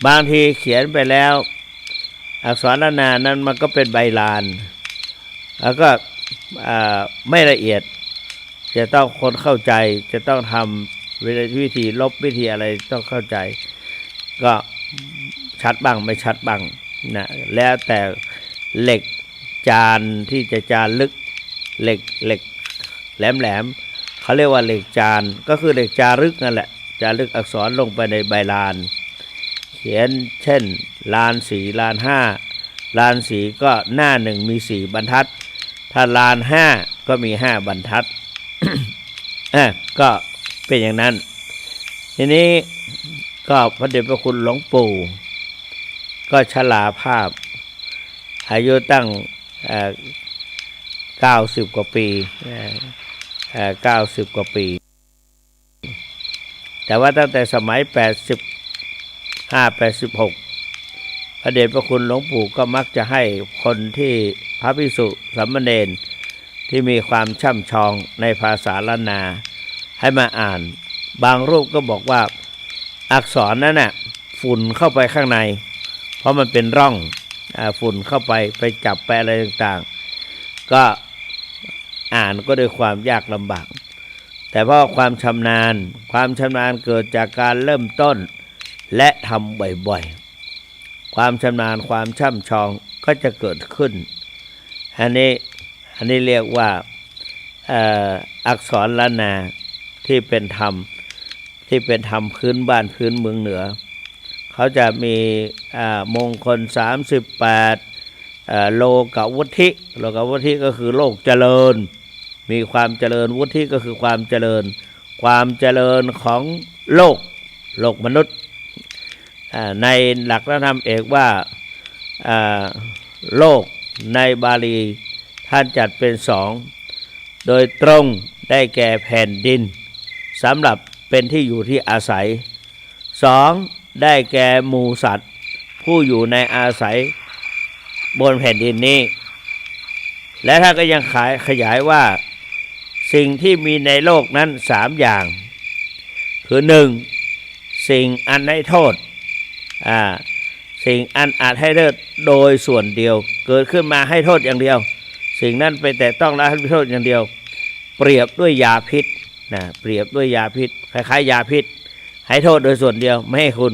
บางทีเขียนไปแล้วอักษรล้านนานั้นมันก็เป็นใบลานแล้วก็ไม่ละเอียดจะต้องคนเข้าใจจะต้องทำวิธีลบวิธีอะไรต้องเข้าใจก็ชัดบ้างไม่ชัดบ้างนะแล้วแต่เหล็กจานที่จะจานลึกเหล็กแหลมเขาเรียกว่าเหล็กจานก็คือเหล็กจารึกนั่นแหละจารึกอักษรลงไปในใบลานเขียนเช่นลาน4ลาน5ลาน4ก็หน้า1มี4บรรทัดถ้าลาน5ก็มี5บรรทัด ก็เป็นอย่างนั้นทีนี้ก็พระเดชพระคุณหลวงปู่ก็ชราภาพอายุตั้ง90 กว่าปี90 กว่าปีแต่ว่าตั้งแต่สมัย85 86พระเดชพระคุณหลวงปู่ก็มักจะให้คนที่พระภิกษุสามเณรที่มีความช่ำชองในภาษาล้านนาให้มาอ่านบางรูปก็บอกว่าอักษรนั้นน่ะฝุ่นเข้าไปข้างในเพราะมันเป็นร่องฝุ่นเข้าไปจับไปอะไรต่างๆก็อ่านก็ด้วยความยากลำบากแต่เพราะความชำนาญเกิดจากการเริ่มต้นและทำบ่อยๆความชำนาญความช่ำชองก็จะเกิดขึ้นอันนี้เรียกว่าอักษรล้านนาที่เป็นธรรมพื้นบ้านพื้นเมืองเหนือเขาจะมีมงคล38โลกวุฒิก็คือโลกเจริญมีความเจริญวุฒิก็คือความเจริญของโลกมนุษย์ในหลักพระธรรมเอกว่าโลกในบาลีท่านจัดเป็น2โดยตรงได้แก่แผ่นดินสำหรับเป็นที่อยู่ที่อาศัย2ได้แก่หมู่สัตว์ผู้อยู่ในอาศัยบนแผ่นดินนี้และท่านก็ยังขยายว่าสิ่งที่มีในโลกนั้น3อย่างคือ1สิ่งอันให้โทษสิ่งอันอาจให้โทษโดยส่วนเดียวเกิดขึ้นมาให้โทษอย่างเดียวสิ่งนั้นไปแต่ต้องละให้โทษอย่างเดียวเปรียบด้วยยาพิษเปรียบด้วยยาพิษคล้ายๆยาพิษให้โทษโดยส่วนเดียวไม่ให้คุณ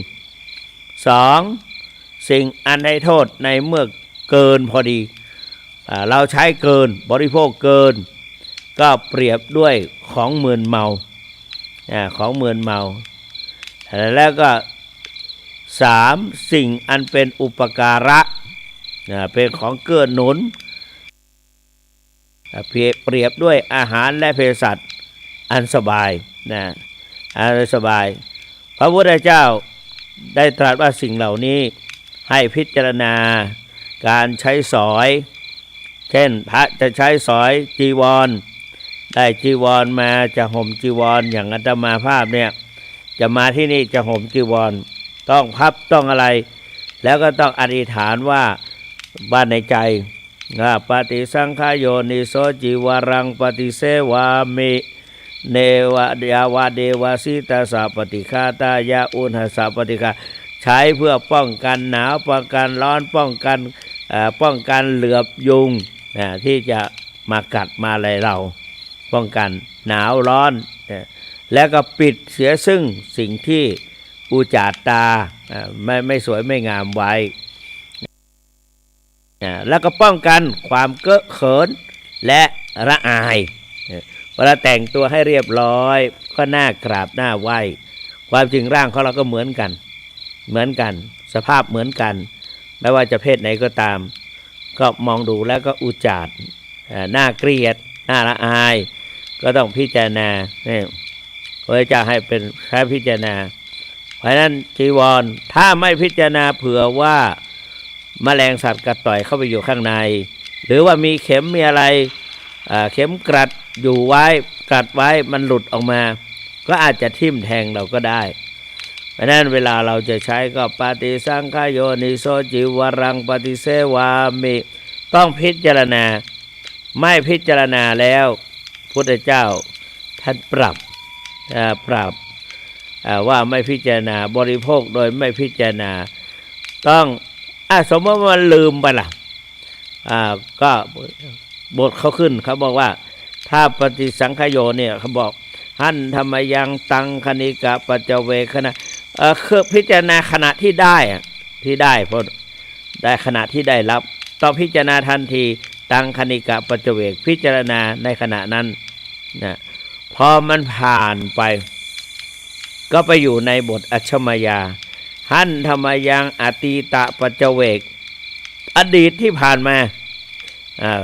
2สิ่งอันให้โทษในเมื่อเกินพอดีเราใช้เกินบริโภคเกินก็เปรียบด้วยของมึนเมาแล้วก็3สิ่งอันเป็นอุปการะเป็นของเกื้อหนุนเปรียบด้วยอาหารและเภสัชอันสบายอันสบายพระพุทธเจ้าได้ตรัสว่าสิ่งเหล่านี้ให้พิจารณาการใช้สอยเช่นพระจะใช้สอยจีวรได้จีวรมาจะห่มจีวรอย่างอาตมาภาพเนี่ยจะมาที่นี่จะห่มจีวรต้องพับต้องอะไรแล้วก็ต้องอธิษฐานว่าบ้านในใจปฏิสังขโยนิโสจิวรังปฏิเสวามิเนวะยาวาเดวาสิตาสาปฏิฆาตายาอุณหสาปฏิฆาใช้เพื่อป้องกันหนาวป้องกันร้อนป้องกันเหลือบยุงที่จะมากัดมาอะไรเราป้องกันหนาวร้อนแล้วก็ปิดเสียซึ่งสิ่งที่อุจจาตาไม่สวยไม่งามไว้แล้วก็ป้องกันความเก้อเขินและละอายเวลาแต่งตัวให้เรียบร้อยก็น่ากราบน่าไหว้ความจริงร่างของเราก็เหมือนกันสภาพเหมือนกันไม่ว่าจะเพศไหนก็ตามก็มองดูแล้วก็อุจจาระน่าเกลียดน่าละอายก็ต้องพิจารณาพระเจ้าให้เป็นแค่พิจารณาเพราะนั้นจีวรถ้าไม่พิจารณาเผื่อว่าแมลงสัตว์กัดต่อยเข้าไปอยู่ข้างในหรือว่ามีเข็มมีอะไรเข็มกรัดอยู่ไว้กัดไว้มันหลุดออกมาก็อาจจะทิ่มแทงเราก็ได้เพราะนั้นเวลาเราจะใช้ก็ปฏิสังขโยนิโสจิวรังปฏิเสวามิต้องพิจารณาไม่พิจารณาแล้วพุทธเจ้าท่านปรับ ว่าไม่พิจารณาบริโภคโดยไม่พิจารณาต้องสมมติว่ามันลืมไปล่ะก็บทเขาขึ้นเขาบอกว่าถ้าปฏิสังขโยเนี่ยเขาบอกหันธรรมยังตังคณิกะปัจเจเวคณะคือพิจารณาขณะที่ได้พอได้ขณะที่ได้รับต้องพิจารณาทันทีตังคณิกะปัจเจเวกพิจารณาในขณะนั้นนะพอมันผ่านไปก็ไปอยู่ในบทอัชมยาหันธรรมยังอตีตะปัจเจเวกอดีตที่ผ่านมา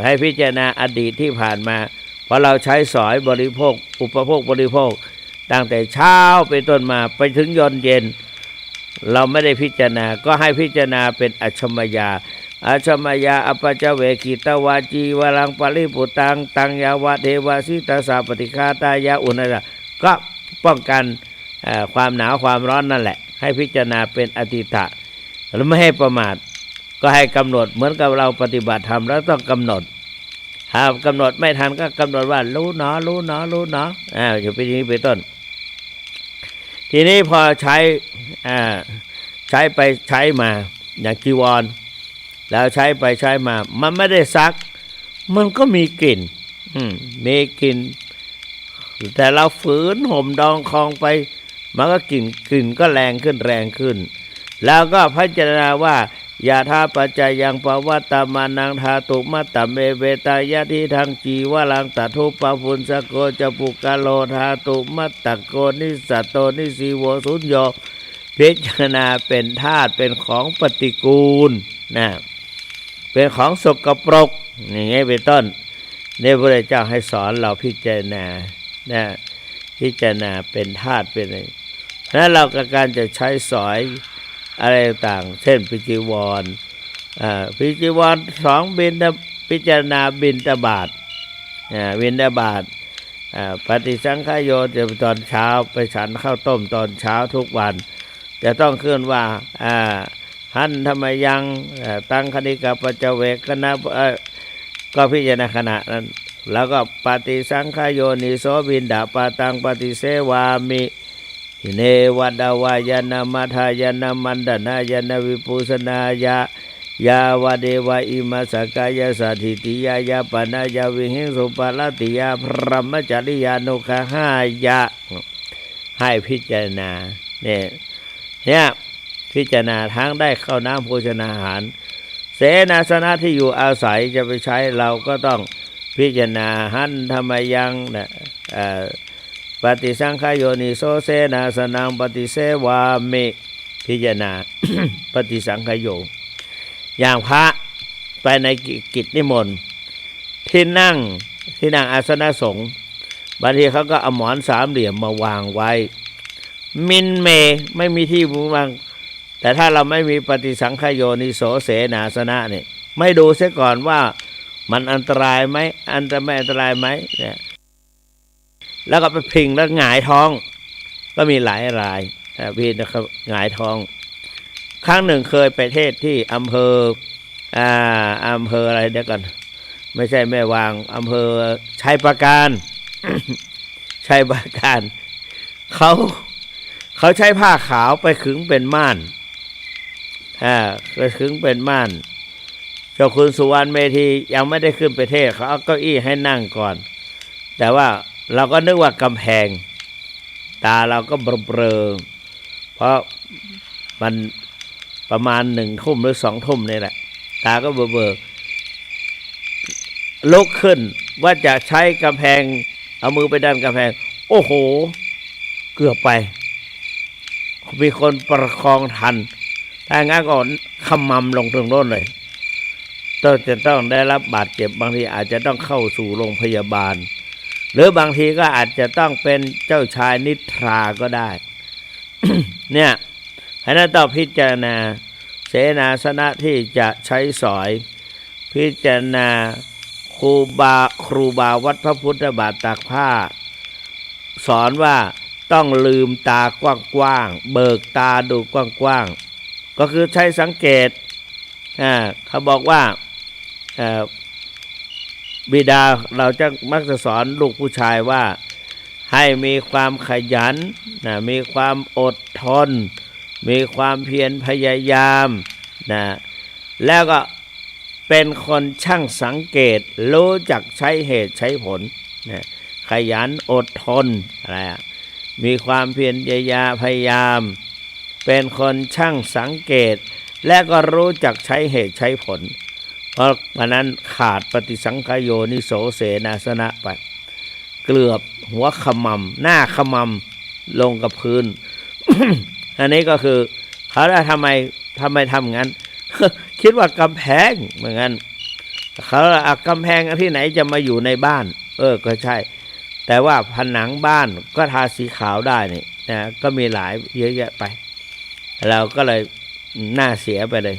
ให้พิจารณาอดีตที่ผ่านมาพอเราใช้สอยบริโภคอุปโภคบริโภคตั้งแต่เช้าไปต้นมาไปถึงเย็นเราไม่ได้พิจารณาก็ให้พิจารณาเป็นอัชชมยาอัชชมยาอปัจจเวกิตวาจีวรังปริปุตังตังยาวะเทวาสิตาสาปฏิฆาตายาอุณะก็ป้องกันความหนาวความร้อนนั่นแหละให้พิจารณาเป็นอติตะแล้วไม่ให้ประมาทก็ให้กำหนดเหมือนกับเราปฏิบัติธรรมแล้วต้องกำหนดถ้ากำหนดไม่ทันก็กำหนดว่ารู้หนออยู่เป็นอย่างนี้เป็นต้นทีนี้พอใช้ไปใช้มาอย่างจีวรแล้วใช้ไปใช้มามันไม่ได้ซักมันก็มีกลิ่นมีกลิ่นแต่เราฝืนห่มดองคองไปมันก็กลิ่นก็แรงขึ้นแล้วก็พิจารณาว่ายาธาปัจจายังปวัตตมานังธาตุมัตตเมเวตายะทิทังจีวลังตัทุปะพุนสโกจะปุกะโลธาตุมัตตโกนิสัตโตนิสีโวสุญโยพิจารณาเป็นธาตุเป็นของปฏิกูลนะเป็นของสกปรกอย่างนี้เป็นต้นเนี่ยพระเจ้าให้สอนเราพิจารณานะพิจารณาเป็นธาตุเป็นอะไรนั้นเรากับการจะใช้สอยอะไรต่างเช่นปิจิวรปิจิวร2บิณฑพิจารณาบิณฑบาตบิณฑบาตปฏิสังขโยจะตอนเช้าไปฉันข้าวต้มตอนเช้าทุกวันจะต้องเคลื่อนว่าหันธรรมยังตังคณิกะปัจเจเวกคณะก็พิจารณาขณะนั้นแล้วก็ปฏิสังขโยนิโสบินดาปาตังปฏิเสวามิเนวดาวายนามัทายนามันดนายนาวิปุสนายายาวเดวะอิมาสกายาสัทิติยายาปนายาวิหิงสุปาลติยาพรหมจริยานุขหายะให้พิจารณาเนี่ยพิจารณาทั้งได้เข้าน้ำโภชนาอาหารเสนาสนะที่อยู่อาศัยจะไปใช้เราก็ต้องพิจารณาหันธรรมยังปฏิสังขโยนิโสเสนาสนังปฏิเสวามิพิจารณา ปฏิสังขโยอย่างพระไปในกิจนิมนต์ที่นั่งอาสนะสงฆ์บางทีเขาก็เอาหมอนสามเหลี่ยมมาวางไว้มินเมไม่มีที่วางแต่ถ้าเราไม่มีปฏิสังขโยนิโสเสนาสนะเนี่ยไม่ดูเสียก่อนว่ามันอันตรายไหมไม่อันตรายไหมเนี่ยแล้วก็ไปพิงแล้วหงายท้องก็มีหลายรายพี่นะครับหงายท้องครั้งหนึ่งเคยไปเทศที่อำเภออะไรเดี๋ยวก่อนไม่ใช่แม่วางอำเภอชัยปราการ ชัยปราการเขาใช้ผ้าขาวไปขึงเป็นม่านไปขึงเป็นม่านเจ้าคุณสุวรรณเมธียังไม่ได้ขึ้นไปเทศเขาเอาเก้าอี้ให้นั่งก่อนแต่ว่าเราก็นึกว่ากำแพงตาเราก็เบลอเพราะมันประมาณ1 ทุ่มหรือ2 ทุ่มนี่แหละตาก็เบลอลุกขึ้นว่าจะใช้กำแพงเอามือไปดันกำแพงโอ้โหเกือบไปมีคนประคองทันถ้างั้นก็ขมำลงตรงโน้นเลยจะต้องได้รับบาดเจ็บบางทีอาจจะต้องเข้าสู่โรงพยาบาลหรือบางทีก็อาจจะต้องเป็นเจ้าชายนิทราก็ได้ เนี่ยให้เราต้องพิจารณาเสนาสนะที่จะใช้สอยพิจารณาครูบาวัดพระพุทธบาทตากผ้าสอนว่าต้องลืมตากว้างๆเบิกตาดูกว้างๆก็คือใช้สังเกตเขาบอกว่าบิดาเราจะมักจะสอนลูกผู้ชายว่า ให้มีความขยันนะมีความอดทนมีความเพียรพยายามนะแล้วก็เป็นคนช่างสังเกตรู้จักใช้เหตุใช้ผลนะขยันอดทนอะไรมีความเพียรพยายามเป็นคนช่างสังเกตและก็รู้จักใช้เหตุใช้ผลเพราะนั้นขาดปฏิสังขโยนิโสเสนาสนะไปเกลือบหัวขมำหน้าขมำลงกับพื้น อันนี้ก็คือเขาทำไมทำงั้น คิดว่ากำแพงเหมือนกันเขากำแพงที่ไหนจะมาอยู่ในบ้านก็ใช่แต่ว่าผนังบ้านก็ทาสีขาวได้นี่นะก็มีหลายเยอะแยะไปเราก็เลยน่าเสียไปเลย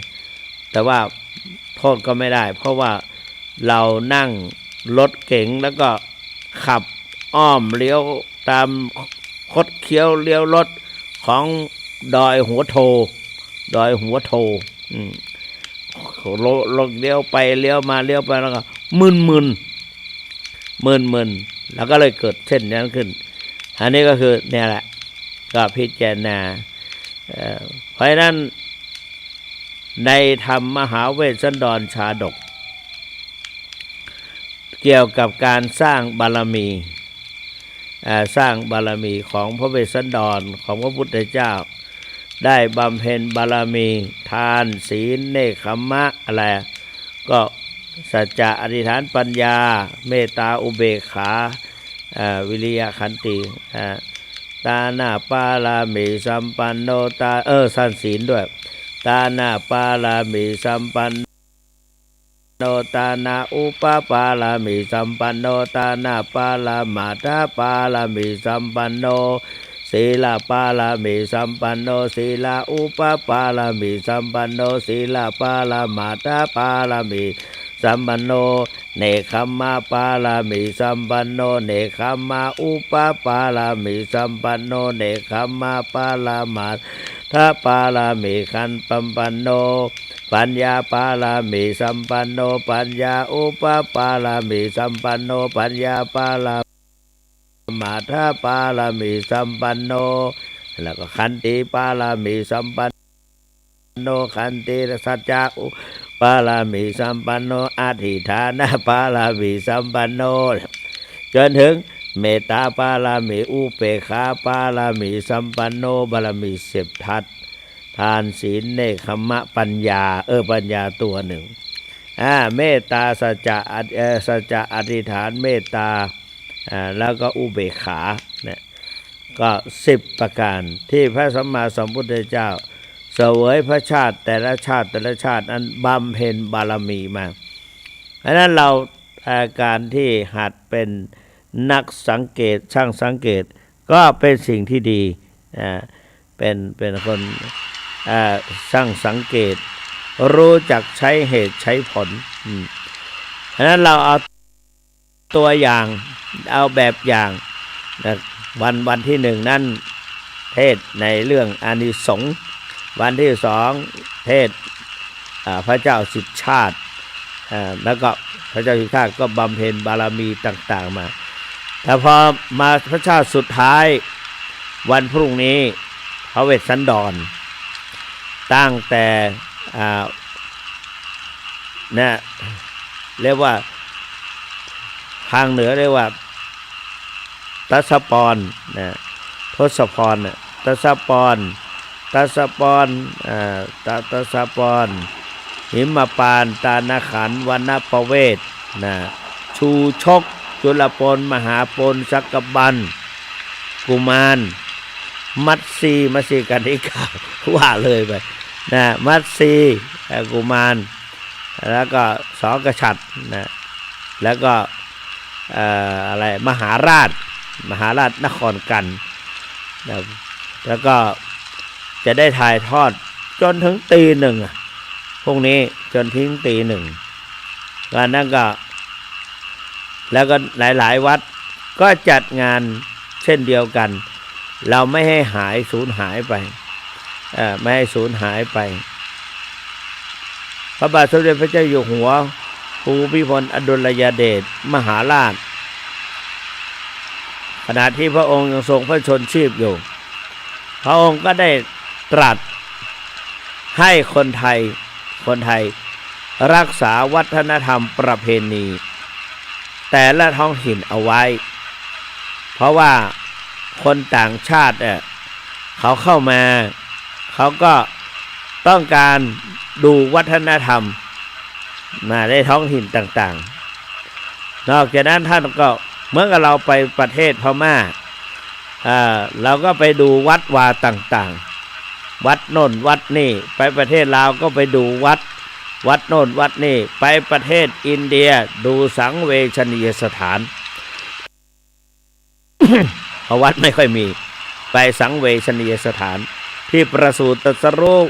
แต่ว่าโทษก็ไม่ได้เพราะว่าเรานั่งรถเก๋งแล้วก็ขับอ้อมเลี้ยวตามคดเคี้ยวเลี้ยวรถของดอยหัวโทลงเลี้ยวไปเลี้ยวมาเลี้ยวไปแล้วก็มึนแล้วก็เลยเกิดเส้นนั้นขึ้นอันนี้ก็คือเนี่ยแหละก็พิจารณาเพราะฉะนั้นในธรรมมหาเวสสันดรชาดกเกี่ยวกับการสร้างบารมีของพระเวสสันดรของพระพุทธเจ้าได้บำเพ็ญบารมีทานศีลเนคขมะอะไรก็สัจจะอธิษฐานปัญญาเมตตาอุเบกขาวิริยะขันติตานาปารามิสัมปันโนสั้นศีลด้วยตานาปารามิสัมปันโนตานาอุปปารามิสัมปันโนตานาปารามาทาปารามิสัมปันโนศีลปารามิสัมปันโนศีลอุปปารามิสัมปันโนศีลปารามาทาปารามิสัมปันโนเนคขมะปารามิสัมปันโนเนคขมะอุปปารามิสัมปันโนเนคขมะปารามาทาปารามิขันปันโนปัญญาปารามิสัมปันโนปัญญาอุปปารามิสัมปันโนปัญญาปารามาทาปารามิสัมปันโนแล้วก็ขันติปารามิสัมปันโนขันติสัจจะปารามิสัมปันโนอธิฐานะปารามิสัมปันโนจนถึงเมตตาปารามิอุเปกขาปารามิสัมปันโนบารมี10 ทัศทานศีลเนคขมะปัญญาปัญญาตัวหนึ่งเมตตาสัจจะอธิษฐานเมตตาแล้วก็อุเบกขาเนี่ยก็10 ประการที่พระสัมมาสัมพุทธเจ้าเสวยพระชาติแต่ละชาตินั้นบำเพ็ญบารมีมาเพราะนั้นเราการที่หัดเป็นนักสังเกตช่างสังเกตก็เป็นสิ่งที่ดีเป็นคนช่างสังเกตรู้จักใช้เหตุใช้ผลเพราะนั้นเราเอาตัวอย่างเอาแบบอย่างวันที่1นั้นเทศในเรื่องอานิสงส์วันที่2เทศพระเจ้าสิทธชาติแล้วก็พระเจ้าสิทธชาติก็บำเพ็ญบารมีต่างๆมาแต่พอมาพระชาติสุดท้ายวันพรุ่งนี้พระเวสสันดรตั้งแต่เนี่ยเรียกว่าทางเหนือเรียกว่าตัสปอนทศพรตัสปอนหิมปานตานาขันวรรณประเวศชูชกจุลปนมหาปนสักกบันกุมารมัตสีกันนิกาว่าเลยไปมัตสีกุมารแล้วก็สองกษัตริย์แล้วก็อะไรมหาราชนครกันแล้วก็จะได้ถ่ายทอดจนถึงตี 1พรุ่งนี้จนถึงตี 1การนั้นก็แล้วก็หลายๆวัดก็จัดงานเช่นเดียวกันเราไม่ให้สูญหายไปไม่ให้สูญหายไปพระบาทสมเด็จพระเจ้าอยู่หัวภูมิพลอดุลยเดชมหาราช ขณะที่พระองค์ยังทรงพระชนชีพอยู่พระองค์ก็ได้ตรัสให้คนไทยรักษาวัฒนธรรมประเพณีแต่ละท้องถิ่นเอาไว้เพราะว่าคนต่างชาติเขาเข้ามาเขาก็ต้องการดูวัฒนธรรมมาในท้องถิ่นต่างๆนอกจากนั้นท่านก็เมื่อเราไปประเทศพม่าเราก็ไปดูวัดวาต่างๆวัดโน่นวัดนี่ไปประเทศลาวก็ไปดูวัดโน่นวัดนี่ไปประเทศอินเดียดูสังเวชนียสถาน เพราะวัดไม่ค่อยมีไปสังเวชนียสถานที่ประสูติตรัสรู้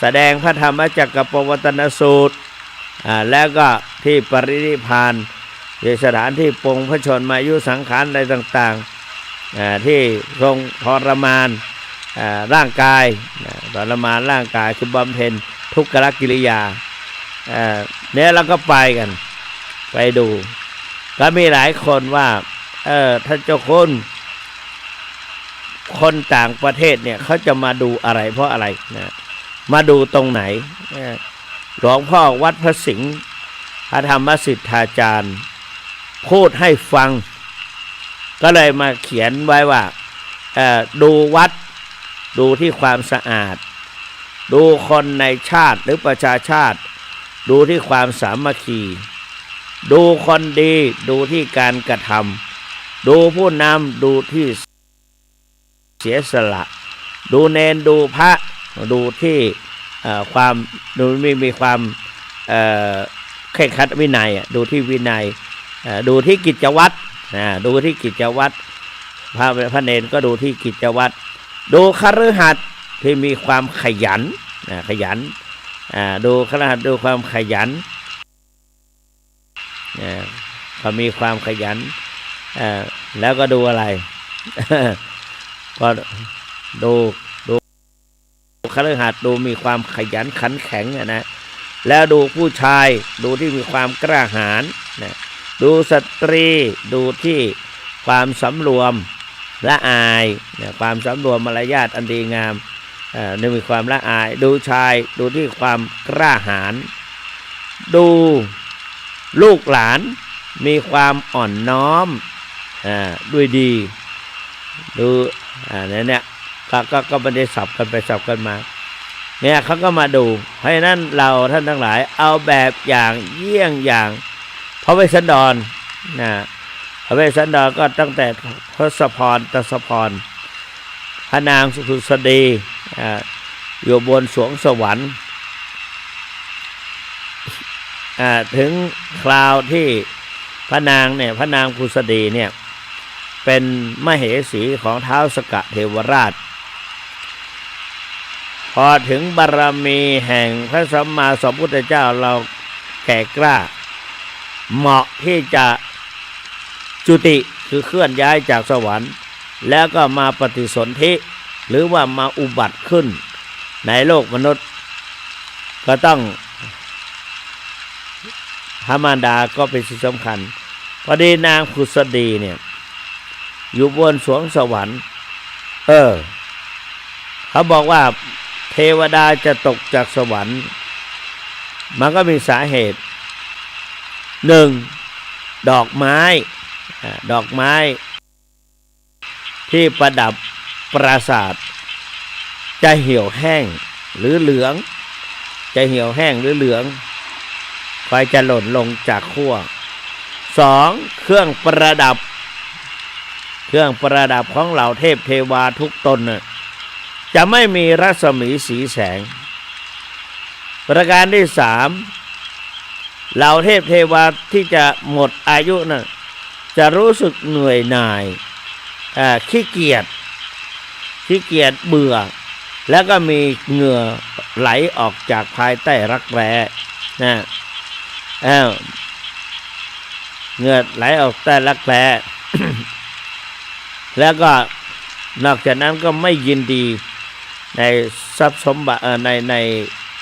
แสดงพระธรรมจักรปวัตนสูตรแล้วก็ที่ปรินิพพานสถานที่ปรงพระชนมายุสังขารอะไรต่างๆที่ทรงทรมานร่างกายทรมานร่างกายคือบำเพ็ญทุกขกิริยาเนี่ยเราก็ไปกันไปดูก็มีหลายคนว่าท่านเจ้าคนต่างประเทศเนี่ยเขาจะมาดูอะไรเพราะอะไรนะมาดูตรงไหนหลวงพ่อวัดพระสิงห์พระธรรมสิทธาจารย์พูดให้ฟังก็เลยมาเขียนไว้ว่าดูวัดดูที่ความสะอาดดูคนในชาติหรือประชาชาติดูที่ความสามัคคีดูคนดีดูที่การกระทำดูผู้นำดูที่เสียสละดูเนนดูพระดูที่ความดูมีความเคร่งครัดวินัยดูที่วินัยดูที่กิจวัตรดูที่กิจวัตรพระเนนก็ดูที่กิจวัตรดูคฤหัสถ์ที่มีความขยันดูคฤหัสถ์ดูความขยันเขามีความขยันแล้วก็ดูอะไร ก็ดูคฤหัสถ์ดูมีความขยันขันแข็งนะแล้วดูผู้ชายดูที่มีความกล้าหาญนะดูสตรีดูที่ความสำรวมละอายความสำรวมมารยาทอันดีงามนี่มีความละอายดูชายดูที่ความกล้าหาญดูลูกหลานมีความอ่อนน้อมด้วยดีดูเนี่ยก็ไม่ได้สับกันไปสับกันมาเนี่ยเขาก็มาดูเพราะฉะนั้นเราท่านทั้งหลายเอาแบบอย่างเยี่ยงอย่างพระเวสสันดรพระเวสสันดรก็ตั้งแต่ทศพรตศพรพระนางสุสดีอยู่บนสวงสวรรค์ถึงคราวที่พระนางพุสดีเนี่ยเป็นมเหสีของท้าวสกเทวราชพอถึงบารมีแห่งพระสัมมาสัมพุทธเจ้าเราแก่กล้าเหมาะที่จะจุติคือเคลื่อนย้ายจากสวรรค์แล้วก็มาปฏิสนธิหรือว่ามาอุบัติขึ้นในโลกมนุษย์ก็ต้องพระมารดาก็เป็นสิ่งสำคัญพอดีนางพุสดีเนี่ยอยู่บนสวงสวรรค์เขาบอกว่าเทวดาจะตกจากสวรรค์มันก็มีสาเหตุหนึ่งดอกไม้ที่ประดับปราสาทจะเหี่ยวแห้งหรือเหลืองไฟจะหล่นลงจากขั้วสองเครื่องประดับของเหล่าเทพเทวาทุกตนจะไม่มีรัศมีสีแสงประการที่สามเหล่าเทพเทวาที่จะหมดอายุนั้นจะรู้สึกเหนื่อยหน่ายขี้เกียจเบื่อแล้วก็มีเหงื่อไหลออกจากภายใต้รักแร้เหงื่อไหลออกใต้รักแร้ แล้วก็นอกจากนั้นก็ไม่ยินดีในทรัพย์สมบัติใน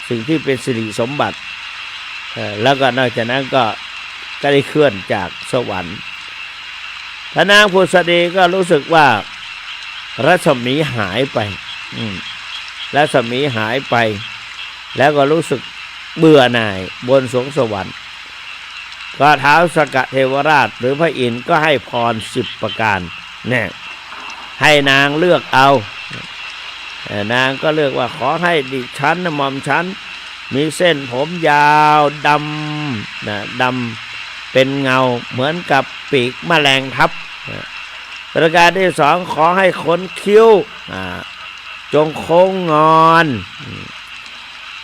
สิ่งที่เป็นสิริสมบัติแล้วก็นอกจากนั้นก็ได้เคลื่อนจากสวรรค์ พระนางผุษดีก็รู้สึกว่ารัศมีหายไปรัศมีหายไปแล้วก็รู้สึกเบื่อหน่ายบนสวงสวรรค์ก็ท้าวสกเทวราชหรือพระอินทร์ก็ให้พร10ประการเนี่ยให้นางเลือกเอานางก็เลือกว่าขอให้ดิฉันหม่อมฉันมีเส้นผมยาวดำดำเป็นเงาเหมือนกับปีกแมลงทับประการที่สองขอให้ขนคิ้วจงโค้งงอน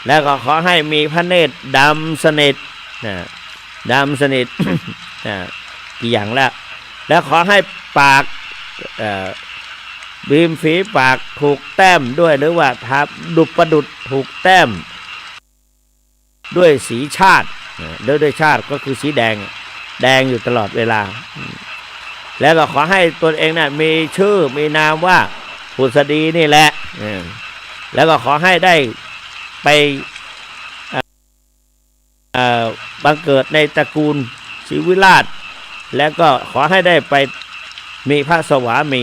แล้วก็ขอให้มีพระเนตรดำสนิทดำสนิท กี่อย่างแล้วขอให้ปากริมฝีปากถูกแต้มด้วยหรือว่าทับดุจประดุจถูกแต้มด้วยสีชาติด้วยชาติก็คือสีแดงอยู่ตลอดเวลาแล้วก็ขอให้ตนเองน่ะมีชื่อมีนามว่าผุษดีนี่แหละแล้วก็ขอให้ได้ไปบังเกิดในตระกูลศรีวิราชแล้วก็ขอให้ได้ไปมีพระสวามี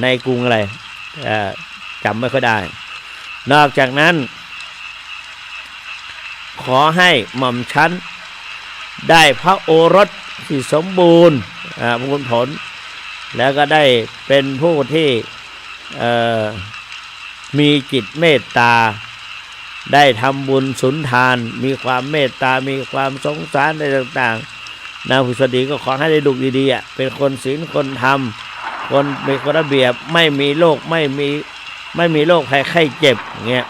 ในกรุงอะไรจำไม่ค่อยได้นอกจากนั้นขอให้หม่อมชั้นได้พระโอรสที่สมบูรณ์ผลแล้วก็ได้เป็นผู้ที่มีจิตเมตตาได้ทำบุญสุนทานมีความเมตตามีความสงสารในต่างๆนางผุษดีก็ขอให้ได้ลูกดีๆเป็นคนศีลคนธรรมคนมีระเบียบไม่มีโรคไม่มีโรคภัยไข้เจ็บเงี้ย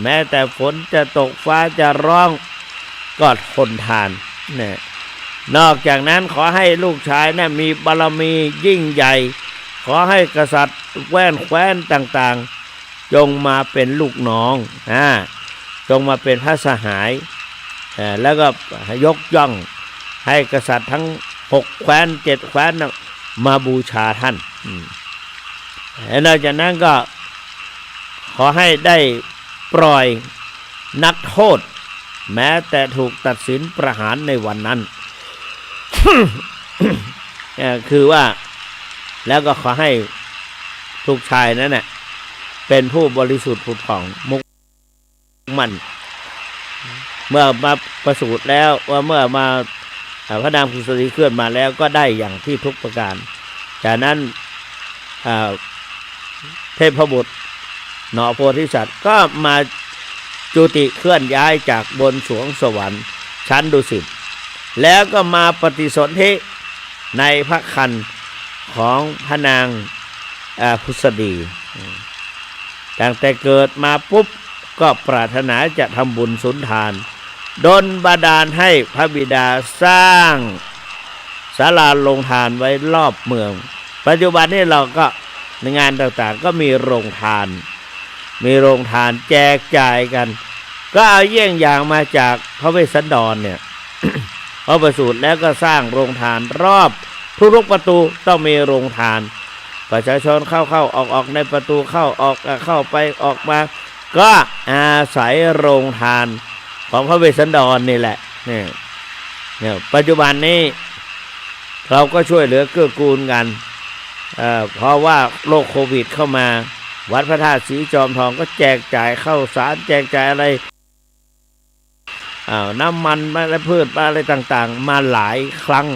แม้แต่ฝนจะตกฟ้าจะร้องก็ทนทานเนี่ยนอกจากนั้นขอให้ลูกชายเนี่ยมีบารมียิ่งใหญ่ขอให้กษัตริย์แคว้นต่างๆจงมาเป็นลูกน้องจงมาเป็นพระสหายแล้วก็ยกย่องให้กษัตริย์ทั้ง6แคว้น7แคว้นมาบูชาท่านนอกจากนั้นก็ขอให้ได้ปล่อยนักโทษแม้แต่ถูกตัดสินประหารในวันนั้น คือว่าแล้วก็ขอให้ลูกชายนั้นน่ะเป็นผู้บริสุทธิ์ผุดผ่องมุกมันเมื่อมาประสูติแล้วว่าเมื่อมาพระนางผุษดีเคลื่อนมาแล้วก็ได้อย่างที่ทุกประการจากนั้นเทพบุตรหนอโพธิสัตว์ก็มาจุติเคลื่อนย้ายจากบนสวงสวรรค์ชั้นดุสิตแล้วก็มาปฏิสนธิในพระครรภ์ของพระนางผุษดีตั้งแต่เกิดมาปุ๊บก็ปรารถนาจะทำบุญสุนทานดลบันดาลให้พระบิดาสร้างศาลาโรงทานไว้รอบเมืองปัจจุบันนี้เราก็ในงานต่างๆก็มีโรงทานแจกจ่ายกันก็เอาเยี่ยงอย่างมาจากพระเวสสันดรเนี่ย พอประสูติแล้วก็สร้างโรงทานรอบทุกประตูต้องมีโรงทานประชาชนเข้าออกในประตูเข้าไปออกมาก็อาศัยโรงทานของพระเวสสันดรนี่แหละเนี่ยปัจจุบันนี้เราก็ช่วยเหลือเกื้อกูลกันเพราะว่าโรคโควิดเข้ามาวัดพระธาตุศรีจอมทองก็แจกจ่ายข้าวสารแจกจ่ายอะไรน้ำมันและพืชอะไรต่างๆมาหลายครั้ง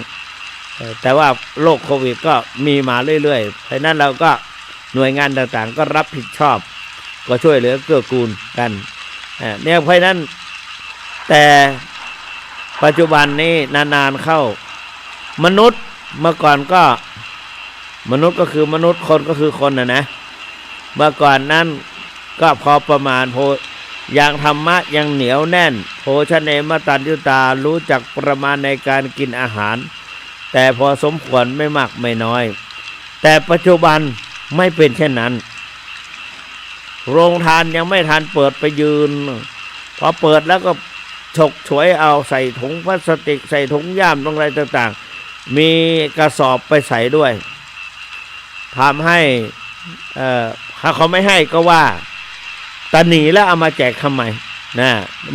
แต่ว่าโรคโควิดก็มีมาเรื่อยๆเพราะนั้นเราก็หน่วยงานต่างๆก็รับผิดชอบก็ช่วยเหลือเกื้อกูลกันเนี่ยเพราะนั้นแต่ปัจจุบันนี้นานๆเข้ามนุษย์เมื่อก่อนก็มนุษย์ก็คือมนุษย์คนก็คือคนนะเมื่อก่อนนั้นก็พอประมาณอย่างธรรมะยังเหนียวแน่นโภชเนมตัญญูตารู้จักประมาณในการกินอาหารแต่พอสมควรไม่มากไม่น้อยแต่ปัจจุบันไม่เป็นเช่นนั้นโรงทานยังไม่ทันเปิดไปยืนพอเปิดแล้วก็ฉกฉวยเอาใส่ถุงพลาสติกใส่ถุงย่ามตรงอะไรต่างๆมีกระสอบไปใส่ด้วยทำให้ถ้าเขาไม่ให้ก็ว่าตะหนีแล้วเอามาแจกทำไม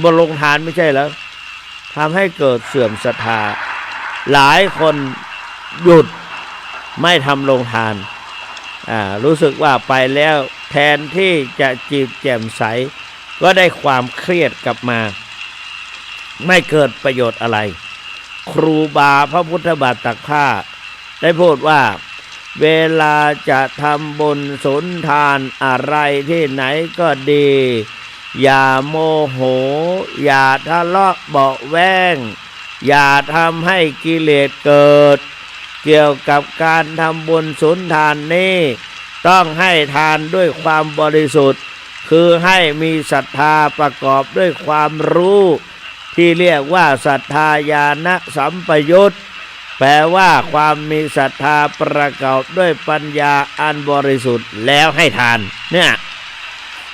บนโรงทานไม่ใช่แล้วทำให้เกิดเสื่อมศรัทธาหลายคน หยุดไม่ทำโรงทานรู้สึกว่าไปแล้วแทนที่จะจิตแจ่มใสก็ได้ความเครียดกลับมาไม่เกิดประโยชน์อะไรครูบาพระพุทธบาทตักผ้าได้พูดว่าเวลาจะทำบุญสุนทานอะไรที่ไหนก็ดีอย่าโมโหอย่าทะเลาะเบาะแว้งอย่าทำให้กิเลสเกิดเกี่ยวกับการทำบุญสุนทานนี้ต้องให้ทานด้วยความบริสุทธิ์คือให้มีศรัทธาประกอบด้วยความรู้ที่เรียกว่าศรัทธาญาณสัมปยุตแปลว่าความมีศรัทธาประกอบด้วยปัญญาอันบริสุทธิ์แล้วให้ทานเนี่ย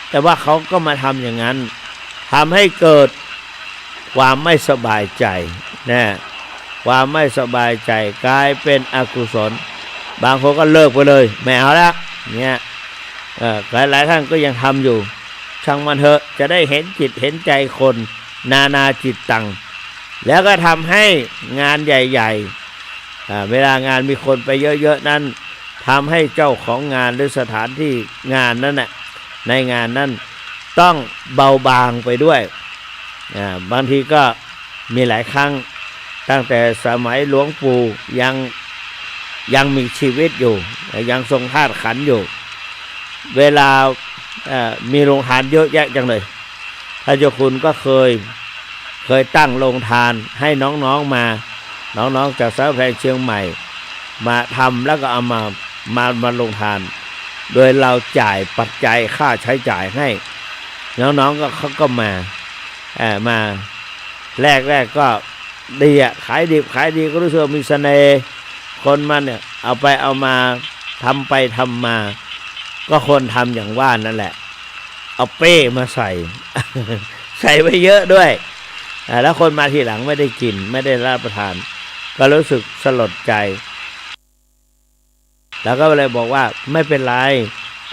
แต่ว่าเขาก็มาทำอย่างนั้นทำให้เกิดความไม่สบายใจนะความไม่สบายใจกลายเป็นอกุศลบางคนก็เลิกไปเลยไม่เอาละเนี่ยหลายท่านก็ยังทำอยู่ช่างมันเถอะจะได้เห็นจิตเห็นใจคนนาจิตตังแล้วก็ทำให้งานใหญ่ๆเวลางานมีคนไปเยอะๆนั้นทำให้เจ้าของงานหรือสถานที่งานนั้นน่ะในงานนั้นต้องเบาบางไปด้วยบางทีก็มีหลายครั้งตั้งแต่สมัยหลวงปู่ยังมีชีวิตอยู่ยังทรงธาตุขันธ์อยู่เวลามีโรงทานเยอะแยะจังเลยพระเจ้าคุณก็เคยตั้งโรงทานให้น้องๆมาน้องๆจากสารแพงเชียงใหม่มาทำแล้วก็เอามาโรงทานโดยเราจ่ายปัจจัยค่าใช้จ่ายให้น้องๆเขาก็มาแรกก็ดีขายดีก็รู้สึกมีเสน่ห์คนมันเนี่ยเอามาทำไปทำมาก็คนทำอย่างว่านั่นแหละเอาเป้มาใส่ ใส่ไปเยอะด้วยแล้วคนมาทีหลังไม่ได้กินไม่ได้รับประทานก็รู้สึกสลดใจแล้วก็เลยบอกว่าไม่เป็นไร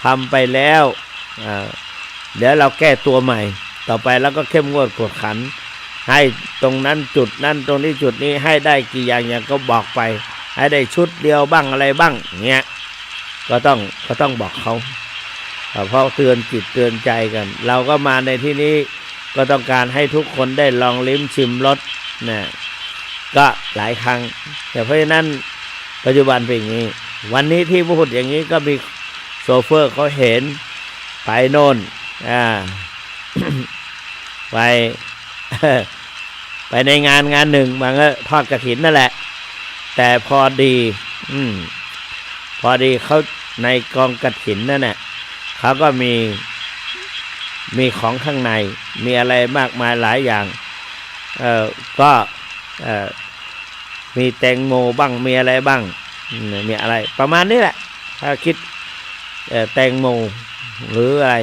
ทำไปแล้วเดี๋ยวเราแก้ตัวใหม่ต่อไปแล้วก็เข้มงวดกวดขันให้ตรงนั้นจุดนั้นตรงนี้จุดนี้ให้ได้กี่อย่างก็บอกไปให้ได้ชุดเดียวบ้างอะไรบ้างเงี้ยก็ต้องบอกเขาเพราะเตือนจิตเตือนใจกันเราก็มาในที่นี้ก็ต้องการให้ทุกคนได้ลองลิ้มชิมรสนะก็หลายครั้งแต่เพราะฉะนั้นปัจจุบันเป็นอย่างนี้วันนี้ที่พูดอย่างนี้ก็มีโซเฟอร์เขาเห็นไปโน่นไป ไปในงานหนึ่งบางก็ทอดกฐินนั่นแหละแต่พอดีเขาในกองกฐินนั่นแหละเขาก็มีของข้างในมีอะไรมากมายหลายอย่างก็มีแตงโมบ้างมีอะไรบ้างมีอะไรประมาณนี้แหละถ้าคิดแตงโมหรืออะไร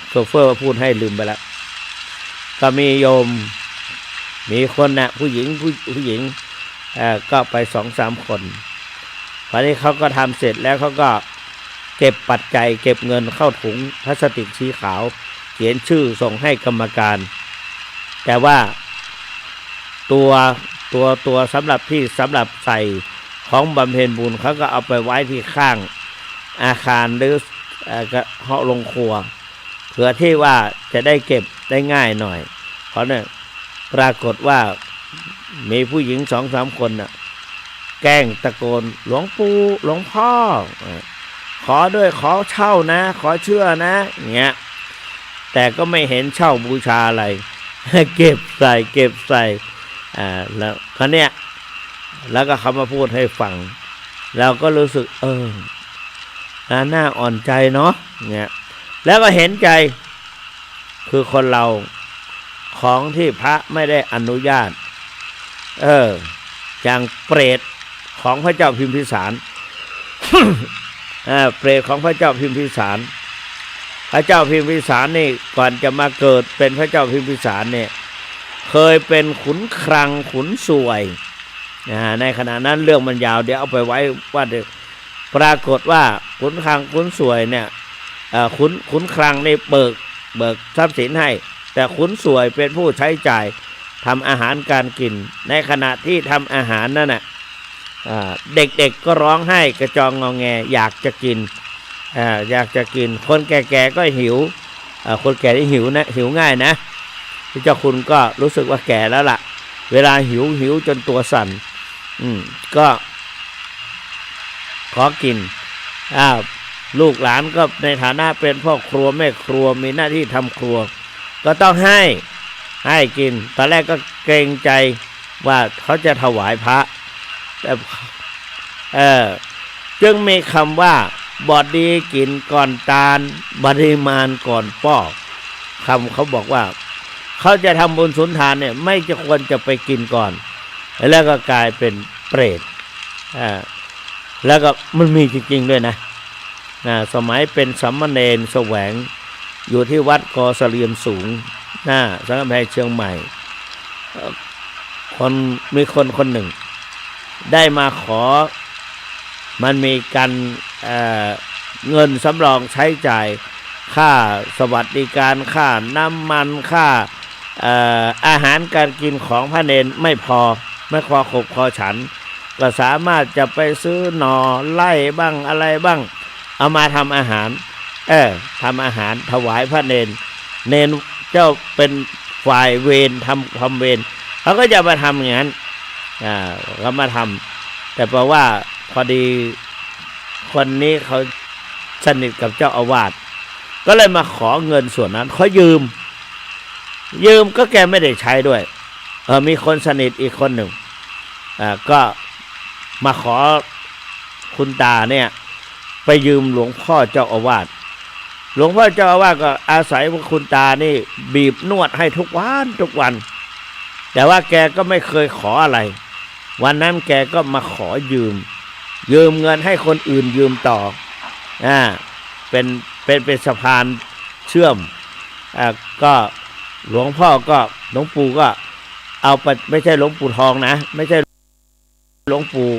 โซเฟอร์พูดให้ลืมไปแล้วก็มีโยมมีคนนะผู้หญิงก็ไป 2-3 คนพอนี้เขาก็ทำเสร็จแล้วเขาก็เก็บปัจจัยเก็บเงินเข้าถุงพลาสติกสีขาวเขียนชื่อส่งให้กรรมการแต่ว่าตัวสำหรับใส่ของบำเพ็ญบุญเขาก็เอาไปไว้ที่ข้างอาคารหรือห้องโรงครัวเผื่อที่ว่าจะได้เก็บได้ง่ายหน่อยเพราะเนี่ยปรากฏว่ามีผู้หญิง 2-3 คนน่ะแกล้งตะโกนหลวงปู่หลวงพ่อขอด้วยขอเช่านะขอเชื่อนะเงี้ยแต่ก็ไม่เห็นเช่าบูชาอะไร เก็บใส่แล้วคราวเนี้ยแล้วก็เขามาพูดให้ฟังเราก็รู้สึกน่าอ่อนใจเนาะเนี่ยแล้วก็เห็นใจคือคนเราของที่พระไม่ได้อนุญาตอย่างเปรตของพระเจ้าพิมพิสาร เปรตของพระเจ้าพิมพิสารพระเจ้าพิมพิสารนี่ก่อนจะมาเกิดเป็นพระเจ้าพิมพิสารเนี่ยเคยเป็นขุนคลังขุนสวยในขณะนั้นเรื่องมันยาวเดี๋ยวเอาไปไว้ว่าเดี๋ยวปรากฏว่าขุนคลังขุนสวยเนี่ยขุนคลังในเบิกทรัพย์สินให้แต่ขุนสวยเป็นผู้ใช้จ่ายทำอาหารการกินในขณะที่ทำอาหารนั่นน่ะ เด็กๆก็ร้องไห้กระจองงอแงอยากจะกินอยากจะกินคนแก่ๆก็หิวคนแก่ที่หิวนะหิวง่ายนะเจ้าคุณก็รู้สึกว่าแก่แล้วล่ะเวลาหิวจนตัวสั่นก็ขอกินลูกหลานก็ในฐานะเป็นพ่อครัวแม่ครัวมีหน้าที่ทำครัวก็ต้องให้กินตอนแรกก็เกรงใจว่าเขาจะถวายพระแต่จึงมีคำว่าบอดีกินก่อนตาลบริมาณก่อนป้อคำเขาบอกว่าเขาจะทำบุญสุนทานเนี่ยไม่จะควรจะไปกินก่อนแล้วก็กลายเป็นเปรตแล้วก็มันมีจริงๆด้วยนะสมัยเป็นสามเณรแสวงอยู่ที่วัดกอเสลียมสูงสังฆแพรเชียงใหม่มีคนหนึ่งได้มาขอมันมีการเงินสำรองใช้จ่ายค่าสวัสดิการค่าน้ำมันค่าอาหารการกินของพระเนรไม่พอขบคอฉันก็สามารถจะไปซื้อหน่อไล่บ้างอะไรบ้างเอามาทำอาหารทำอาหารถวายพระเนรเจ้าเป็นฝ่ายเวรทำเวรเขาก็จะมาทำอย่างนั้นเขามาทำแต่เพราะว่าพอดีคนนี้เขาสนิทกับเจ้าอาวาสก็เลยมาขอเงินส่วนนั้นเขายืมก็แกไม่ได้ใช้ด้วยมีคนสนิทอีกคนหนึ่งก็มาขอคุณตาเนี่ยไปยืมหลวงพ่อเจ้าอาวาสหลวงพ่อเจ้าอาวาสก็อาศัยว่าคุณตานี่บีบนวดให้ทุกวันแต่ว่าแกก็ไม่เคยขออะไรวันนั้นแกก็มาขอยืมเงินให้คนอื่นยืมต่อเป็นสะพานเชื่อมก็หลวงพ่อก็หลวงปู่ก็เอาไปไม่ใช่หลวงปู่ทองนะไม่ใช่หลวงปู่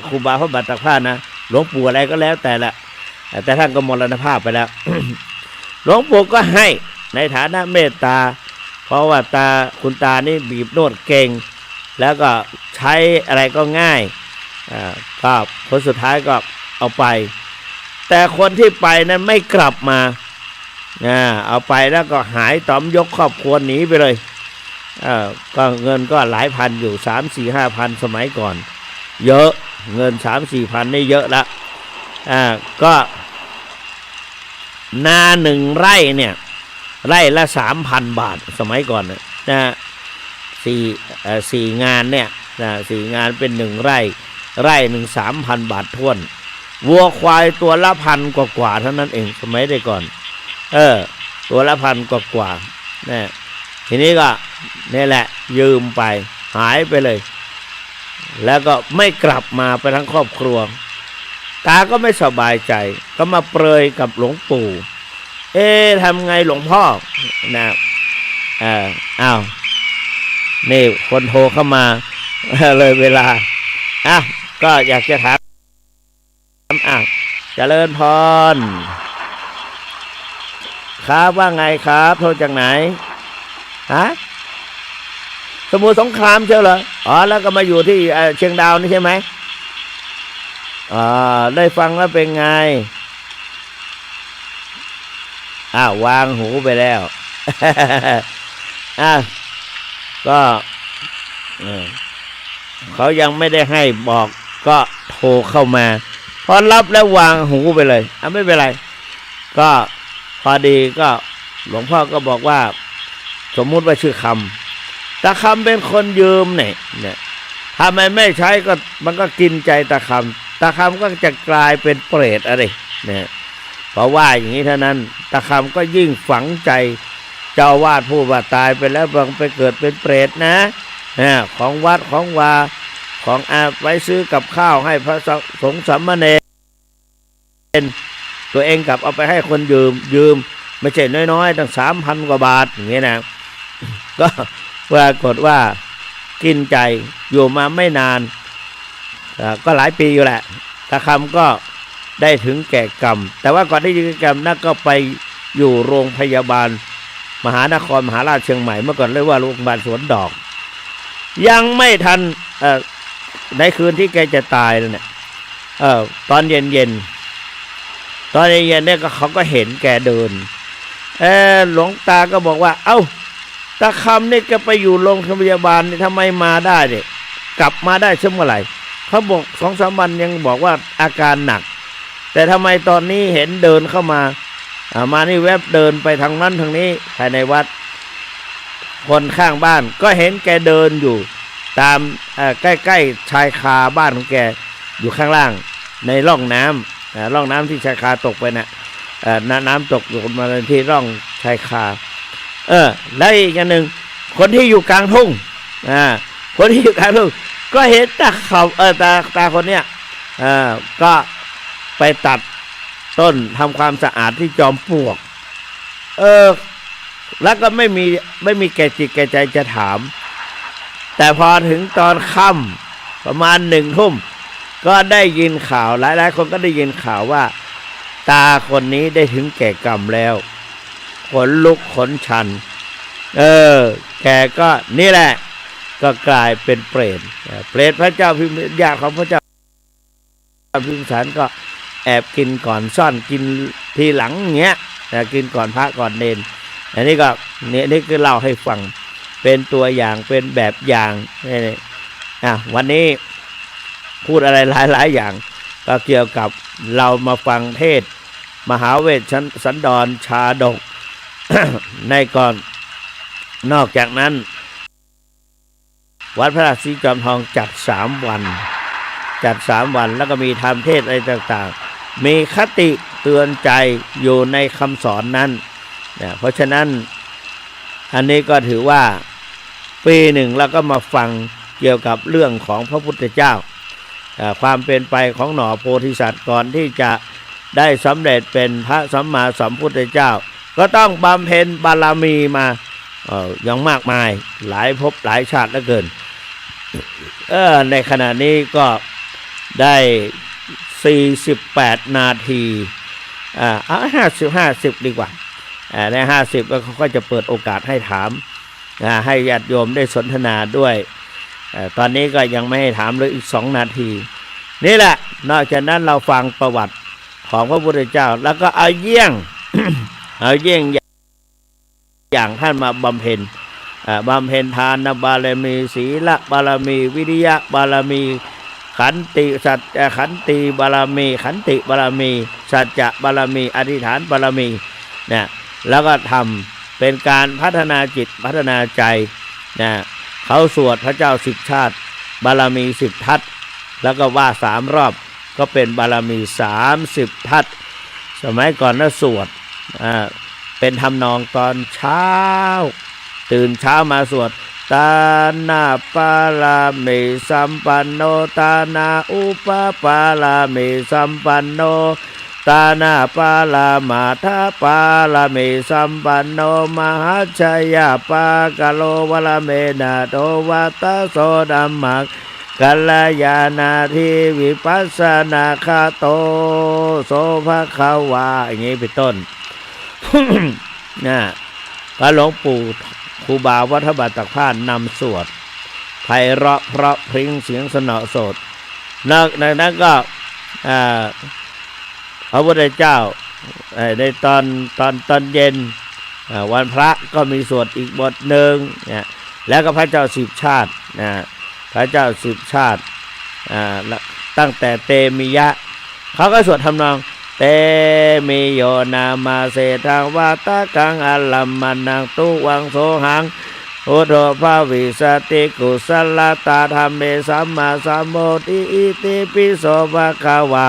ครูบาพระบาทตากผ้านะหลวงปู่อะไรก็แล้วแต่ละแต่ท่านก็มรณภาพไปแล้ว หลวงปู่ก็ให้ในฐานะเมตตาเพราะว่าคุณตานี่บีบนวดเก่งแล้วก็ใช้อะไรก็ง่ายก็ผลสุดท้ายก็เอาไปแต่คนที่ไปนั้นไม่กลับมาเอาไปแล้วก็หายตอมยกครอบครัวหนีไปเลยก็เงินก็หลายพันอยู่ 3-4-5,000 สมัยก่อนเยอะเงิน 3-4 พันนี่เยอะละก็นา1 ไร่เนี่ยไร่ละ 3,000 บาทสมัยก่อนนะ4 งานเนี่ย4 งานเป็น1 ไร่หนึ่ง 3,000 บาทท้วนวัวควายตัวละ1,000 กว่าเท่านั้นเองสมัยได้ก่อนตัวละ1,000 กว่าเนี่ยทีนี้ก็นี่แหละยืมไปหายไปเลยแล้วก็ไม่กลับมาไปทั้งครอบครัวตาก็ไม่สบายใจก็มาเปรยกับหลวงปู่ทำไงหลวงพ่อนะนี่คนโทรเข้ามาเลยเวลาก็อยากจะถามเจริญพรครับว่าไงครับโทรจากไหนสมุทรสงครามเชียวเหรอแล้วก็มาอยู่ที่เชียงดาวนี่ใช่ไหมได้ฟังแล้วเป็นไงวางหูไปแล้วก็เขายังไม่ได้ให้บอกก็โทรเข้ามาพอรับแล้ววางหูไปเลยไม่เป็นไรก็พอดีก็หลวงพ่อก็บอกว่าสมมุติว่าชื่อคำตาคำเป็นคนยืมเนี่ยถ้าไม่ใช้ก็มันก็กินใจตาคำก็จะกลายเป็นเปรตอะไรเนี่ยเพราะว่าอย่างนี้เท่านั้นตาคำก็ยิ่งฝังใจเจ้าวาดผู้ว่าตายไปแล้วบางไปเกิดเป็นเปรตนะของวัดของวาของไว้ซื้อกับข้าวให้พระสงฆ์สามเณรตัวเองกลับเอาไปให้คนยืมไม่ใช่น้อยๆตั้ง 3,000 กว่าบาทอย่างนี้นะก็ปรากฏว่ากินใจอยู่มาไม่นานก็หลายปีอยู่แหละตาคำก็ได้ถึงแก่กรรมแต่ว่าก่อนที่จะแก่กรรมนั่นก็ไปอยู่โรงพยาบาลมหานครมหาราชเชียงใหม่เมื่อก่อนเรียกว่าโรงพยาบาลสวนดอกยังไม่ทัน ในคืนที่แกจะตายเนี่ยตอนเย็นเนี่ยก็เขาก็เห็นแกเดินหลวงตาก็บอกว่าเอ้าตาคำนี่แกไปอยู่โรงพยาบาลนี่ทำไมมาได้เนี่ยกลับมาได้เมื่อไหร่เขาบอก2-3 วันยังบอกว่าอาการหนักแต่ทำไมตอนนี้เห็นเดินเข้ามามานี่แวบเดินไปทางนั้นทางนี้ภายในวัดคนข้างบ้านก็เห็นแกเดินอยู่ตามใกล้ๆชายคาบ้านของแกอยู่ข้างล่างในร่องน้ำที่ชายคาตกไปน่ะน้ำตกอยู่มาที่ร่องชายคาแล้วอีกอย่างหนึ่งคนที่อยู่กลางทุ่งคนที่อยู่กลางทุ่งก็เห็นตาคนเนี้ยก็ไปตัดต้นทำความสะอาดที่จอมปลวกแล้วก็ไม่มีแก่จิตแก่ใจจะถามแต่พอถึงตอนค่ำประมาณ1 ทุ่มก็ได้ยินข่าวหลายคนก็ได้ยินข่าวว่าตาคนนี้ได้ถึงแก่กรรมแล้วขนลุกขนชันแกก็นี่แหละก็กลายเป็นเปรตพระเจ้าพิมญาติของพระเจ้าพิมพิสารก็แอบกินก่อนซ่อนกินทีหลังเงี้ยกินก่อนพระก่อนเนรอันนี้ก็นี่คือเล่าให้ฟังเป็นตัวอย่างเป็นแบบอย่างนี่วันนี้พูดอะไรหลายอย่างก็เกี่ยวกับเรามาฟังเทศมหาเวชสันดรชาดก ในก่อนนอกจากนั้นวัดพระราชสีจอมทองจัด3 วันแล้วก็มีธรรมเทศอะไรต่างๆมีคติเตือนใจอยู่ในคำสอนนั้นเพราะฉะนั้นอันนี้ก็ถือว่าปีหนึ่งเราก็มาฟังเกี่ยวกับเรื่องของพระพุทธเจ้าความเป็นไปของหน่อโพธิสัตว์ก่อนที่จะได้สำเร็จเป็นพระสัมมาสัมพุทธเจ้าก็ต้องบำเพ็ญบารมีมาอย่างมากมายหลายภพหลายชาติเหลือเกินในขณะนี้ก็ได้48 นาที50ดีกว่าใน50แล้วเขาก็จะเปิดโอกาสให้ถามให้ญาติโยมได้สนทนาด้วยตอนนี้ก็ยังไม่ให้ถามเลยอีก2 นาทีนี่แหละนอกจากนั้นเราฟังประวัติของพระพุทธเจ้าแล้วก็เอาเยี่ยง อย่างท่านมาบำเพ็ญทานบารมีศีลบารมีวิริยะบารมีขันติสัจขันติบารมีสัจจะบารมีอธิษฐานบารมีเนี่ยแล้วก็ทำเป็นการพัฒนาจิตพัฒนาใจนะเขาสวดพระเจ้า10 ชาติบารมี10 ทัศแล้วก็ว่า3 รอบก็เป็นบารมี30 ทัศสมัยก่อนน่ะสวดเป็นทำนองตอนเช้าตื่นเช้ามาสวดตานาปาลาเมสัมปันโนตานาอุปปาลาเมสัมปันโนตานาปาลามาทาปาลาเมสัมปันโนมหัชยาปากะโลวะละเมนาโตวัตโสดัมมักกัลยาณาทิวิปัสสนาคาโตโสภควาอย่างนี้เป็นต้น ก็หลวงปู่ครูบาวัฒบัตตภาสนำสวดไพเราะเพราะพริ้งเสียงสนอโสดนอกนั้นก็พระพุทธเจ้าในตอนเย็นวันพระก็มีสวดอีกบทหนึ่งแล้วก็พระเจ้า10 ชาติพระเจ้า10 ชาติตั้งแต่เตมิยะเขาก็สวดทำนองเตมิโยนามาเสทังวาตะกังอลัมมานังตุวังโสหังอุโธภาวิสติกุสลตาธรรมเมสัมมาสัมโพธิอิติปิโสภะคะวา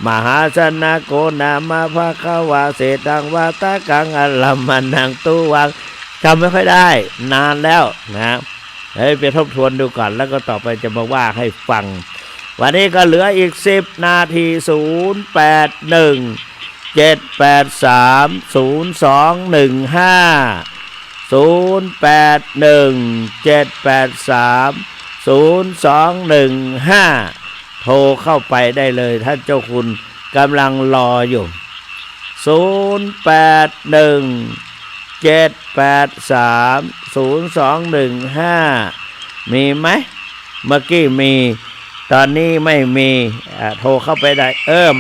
มหาชนะโกนามาภะคะวาเสทังวาตะกังอลัมมานังตุวังจำไม่ค่อยได้นานแล้วนะไปทบทวนดูก่อนแล้วก็ต่อไปจะมาว่าให้ฟังวันนี้ก็เหลืออีก10 นาที081 783 0215 081 783 0215โทรเข้าไปได้เลยท่านเจ้าคุณกำลังรออยู่081 783 0215มีไหมเมื่อกี้มี ตอนนี้ไม่มีโทรเข้าไปได้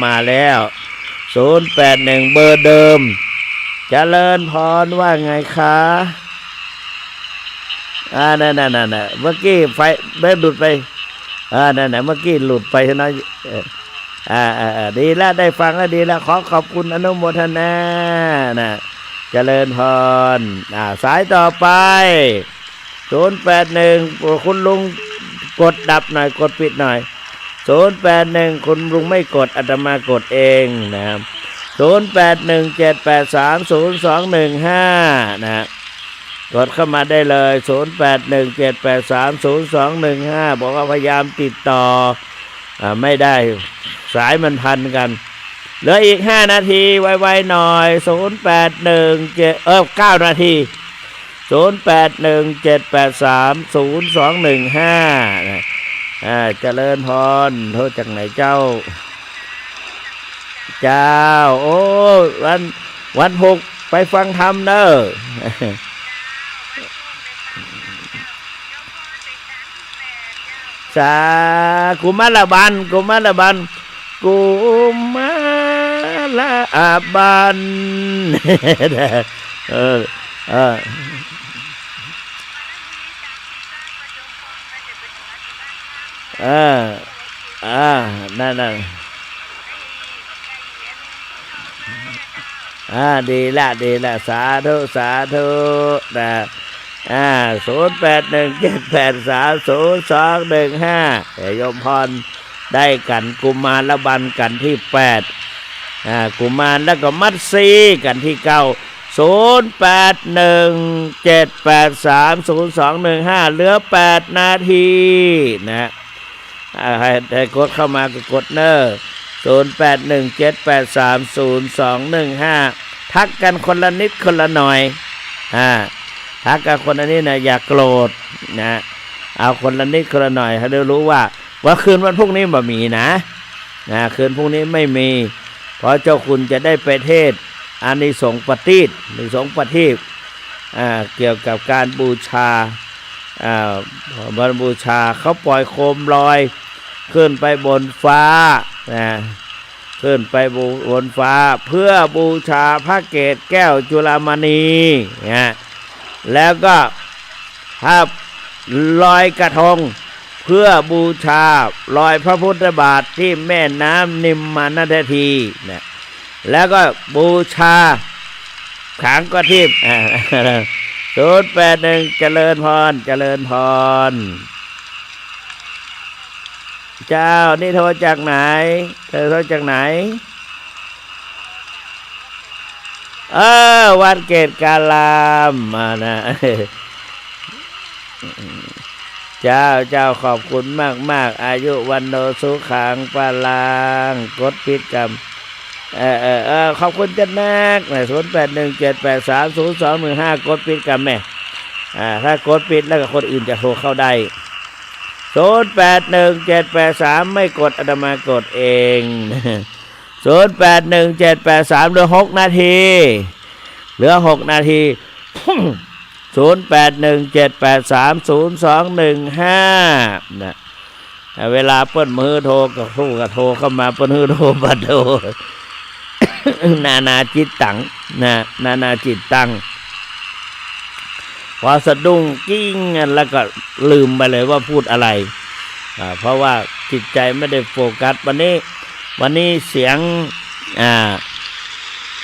มาแล้ว081เบอร์เดิมเจริญพรว่าไงคะนั่นเมื่อกี้ไฟได้หลุดไปนั่นเมื่อกี้หลุดไปนะดีแล้วได้ฟังแล้วดีแล้วขอบคุณอนุโมทนานะเจริญพรสายต่อไป081คุณลุงกดดับหน่อยกดปิดหน่อย081คุณลุงไม่กดอาตมากดเองนะครับ0817830215นะกดเข้ามาได้เลย0817830215บอกว่าพยายามติดต่อไม่ได้สายมันพันกันเหลืออีก5นาทีไวๆหน่อย9นาที0817830215นะเจริญพรโทษจากไหนเจ้าโอ้วัน6ไปฟังธรรมเด้อสากุมารบันกุมารบันนั่นดีละสาธุนะ0817830215โยมพรได้กันกุมารบันกันที่8กุมารแล้วก็มัดซีกันที่90817830215เหลือ8นาทีนะให้กดเข้ามาก็กดเนอร์0817830215ทักกันคนละนิดคนละหน่อยทักกันคนละนิดนะอย่าโกรธนะเอาคนละนิดคนละหน่อยให้ได้รู้ว่าคืนวันพรุ่งนี้บ่มีนะคืนพรุ่งนี้ไม่มีเพราะเจ้าคุณจะได้ไปเทศน์อานิสงส์ปฏิษฐ์อานิสงส์ปฏิษฐ์เกี่ยวกับการบูชาบูชาเขาปล่อยโคมลอยขึ้นไปบนฟ้าขึ้นไปบนฟ้าเพื่อบูชาพระเกศแก้วจุฬามณีแล้วก็ถ้าลอยกระทงเพื่อบูชาลอยพระพุทธบาทที่แม่น้ำนิมมานทีแล้วก็บูชาขางกทิพย์081เจริญพรเจ้านี่โทรจากไหนเธอโทรจากไหนวัดเกตกาลามนะเจ้าขอบคุณมากอายุวันโนสุขังปาลังกดปิดกรรมขอบคุณจันนัก0817830215กดปิดกรรมแม่ถ้ากดปิดแล้วก็คนอื่นจะโทรเข้าได้081783ไม่กดอาตมากดเอง081783เหลือ6นาที0817830215นะเวลาเปิ้นมือโทรก็โทรเข้ามาเปิ้นมือโทรบัดโทรนานาจิตตังนานาจิตตังพอสะดุ้งกิ้งแล้วก็ลืมไปเลยว่าพูดอะไรเพราะว่าจิตใจไม่ได้โฟกัสวันนี้เสียง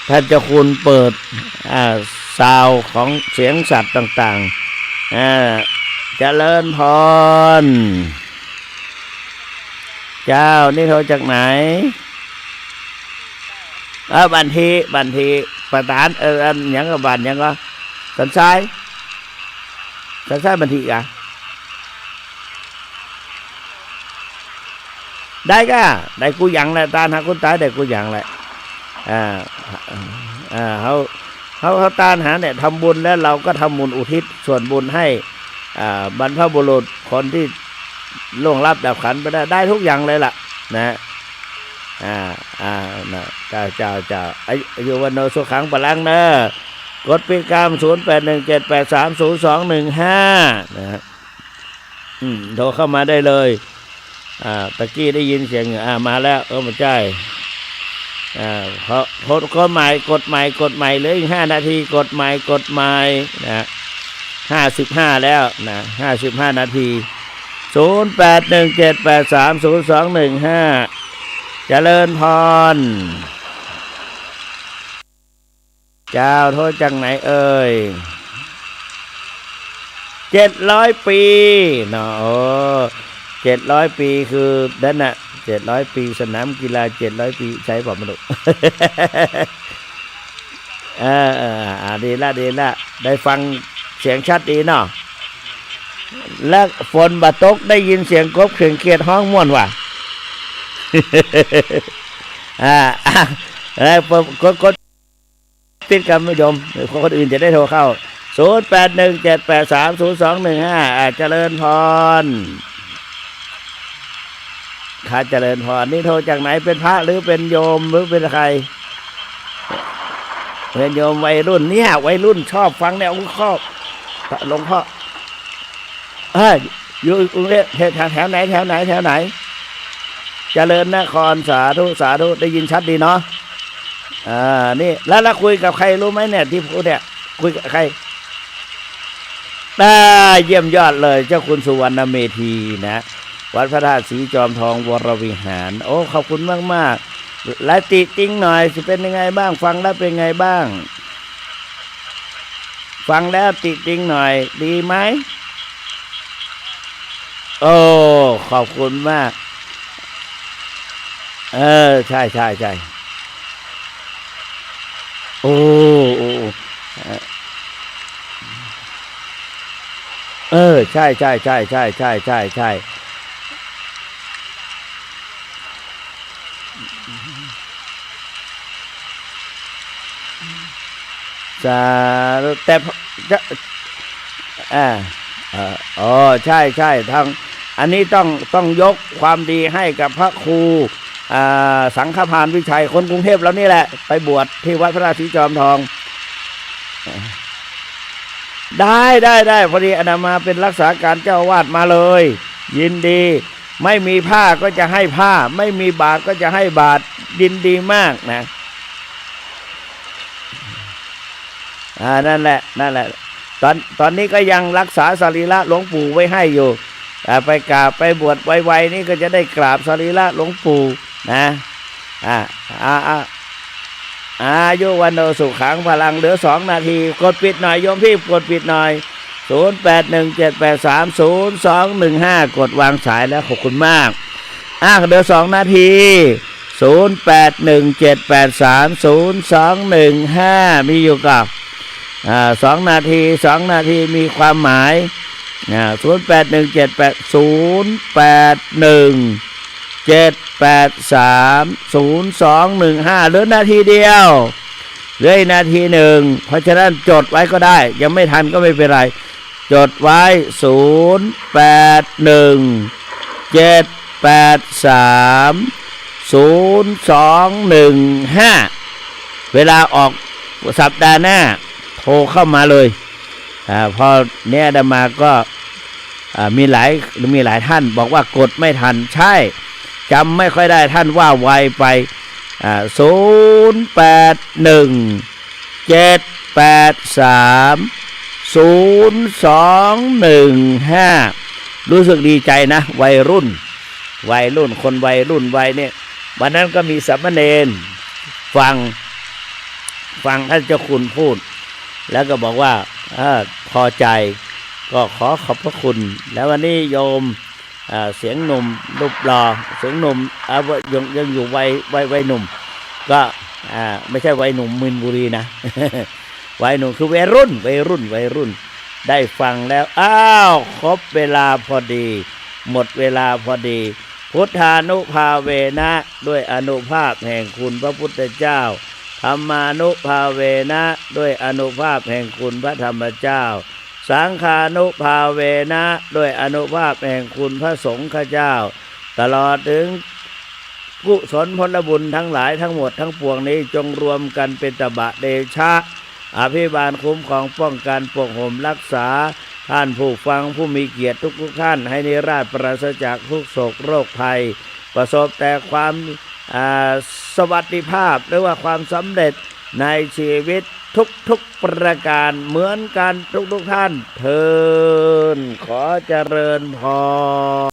ท่านเจ้าคุณเปิดซาวของเสียงสัตว์ต่างๆเจริญพรเจ้านี่โทรจากไหนบันทีประธานอันยังกับบันยังก็สันทรายบันทีกะได้กูยังแหละตาหาคนตายได้กูยังแหละเขาตานหาเนี่ยทำบุญแล้วเราก็ทำบุญอุทิศส่วนบุญให้บรรพบุรุษคนที่ล่วงลับดับขันไปได้ทุกอย่างเลยล่ะนะเจ้าอายุวันโนสุขังปะลังเนอกดปิดกรรม0817830215นะโทรเข้ามาได้เลย ตะกี้ได้ยินเสียงมาแล้วมาใจเพราะกฎใหม่เหลืออีก5 นาทีกฎใหม่นะ55แล้วนะ55 นาที0817830215เจริญพรเจ้าโทษจากไหนเอ่ย700 ปีเนาะ700 ปีคือนั่นน่ะ700 ปีสนามกีฬา700 ปีใช้ผมไม่รู้ ดีละได้ฟังเสียงชัดดีเนาะและฝนบาตกได้ยินเสียงกบเขียงเกียดห้องม่วนว่ะ กดปิดกันไม่ยอมคนอื่นจะได้โทรเข้า0817830215เจริญพรข้าเจริญพรนี่โทรจากไหนเป็นพระหรือเป็นโยมหรือเป็นใครเป็นโยมวัยรุ่นเนี่ยวัยรุ่นชอบฟังแนวข้อหลวงพ่ออยู่กรุงเทพแถวไหนเจริญนครสาธุได้ยินชัดดีเนาะนี่แล้วคุยกับใครรู้ไหมเนี่ยที่พูดเนี่ยคุยกับใครเยี่ยมยอดเลยเจ้าคุณสุวรรณเมธีนะวัดพระธาตุศรีจอมทองวรวิหารโอ้ขอบคุณมากและติจริงหน่อยจะเป็นยังไงบ้างฟังแล้วเป็นไงบ้างฟังแล้วติจริงหน่อยดีไหมโอ้ขอบคุณมากใช่โอ้ใช่แต่ใช่ทางอันนี้ต้องยกความดีให้กับพระครูสังฆพานวิชัยคนกรุงเทพแล้วนี่แหละไปบวชที่วัดพระราชสีจอมทองได้พอดีอาตมาเป็นรักษาการเจ้าวาดมาเลยยินดีไม่มีผ้าก็จะให้ผ้าไม่มีบาตรก็จะให้บาตรยินดีมากนะนั่นแหละตอนนี้ก็ยังรักษาสรีระหลวงปู่ไว้ให้อยู่ไปกราบไปบวชไวๆนี่ก็จะได้กราบสรีระหลวงปู่นะอายุวันโนสุขังพลังเหลือ2 นาทีกดปิดหน่อยโยมพี่กดปิดหน่อย0817830215กดวางสายแล้วขอบคุณมากเหลือ2 นาที0817830215มีอยู่กับ2 นาทีมีความหมาย0817830215เหลือนาทีเดียวเหลือนาทีหนึ่งเพราะฉะนั้นจดไว้ก็ได้ยังไม่ทันก็ไม่เป็นไรจดไว้0817830215เวลาออกสัปดาห์หน้าโทรเข้ามาเลยพอเนี่ยอาตมาก็มีหลายท่านบอกว่ากดไม่ทันใช่จำไม่ค่อยได้ท่านว่าไวไป0817830215รู้สึกดีใจนะวัยรุ่นคนวัยรุ่นเนี่ยวันนั้นก็มีสามเณรฟังท่านเจ้าคุณพูดแล้วก็บอกว่าพอใจก็ขอขอบพระคุณแล้ววันนี้โยมเสียงหนุ่มรูปหล่อเสียงหนุ่มยังอยู่วัยหนุ่มก็ไม่ใช่วัยหนุ่มมินบุรีนะ วัยหนุ่มคือวัยรุ่นได้ฟังแล้วครบเวลาพอดีหมดเวลาพอดีพุทธานุภาเวนะด้วยอนุภาพแห่งคุณพระพุทธเจ้าธรรมานุภาเวนะด้วยอนุภาพแห่งคุณพระธรรมเจ้าสังฆานุภาเวนะด้วยอนุภาพแห่งคุณพระสงฆ์เจ้าตลอดถึงกุศลผลบุญทั้งหลายทั้งหมดทั้งปวงนี้จงรวมกันเป็นตบะเดชะอภิบาลคุ้มครองป้องกันปกห่มรักษา ท่านผู้ฟังผู้มีเกียรติทุกท่านให้นิราศปราศจากทุกโศกโรคภัย ประสบแต่ความสวัสดิภาพหรือว่าความสำเร็จในชีวิตทุกประการเหมือนกันทุกท่านเทินขอเจริญพร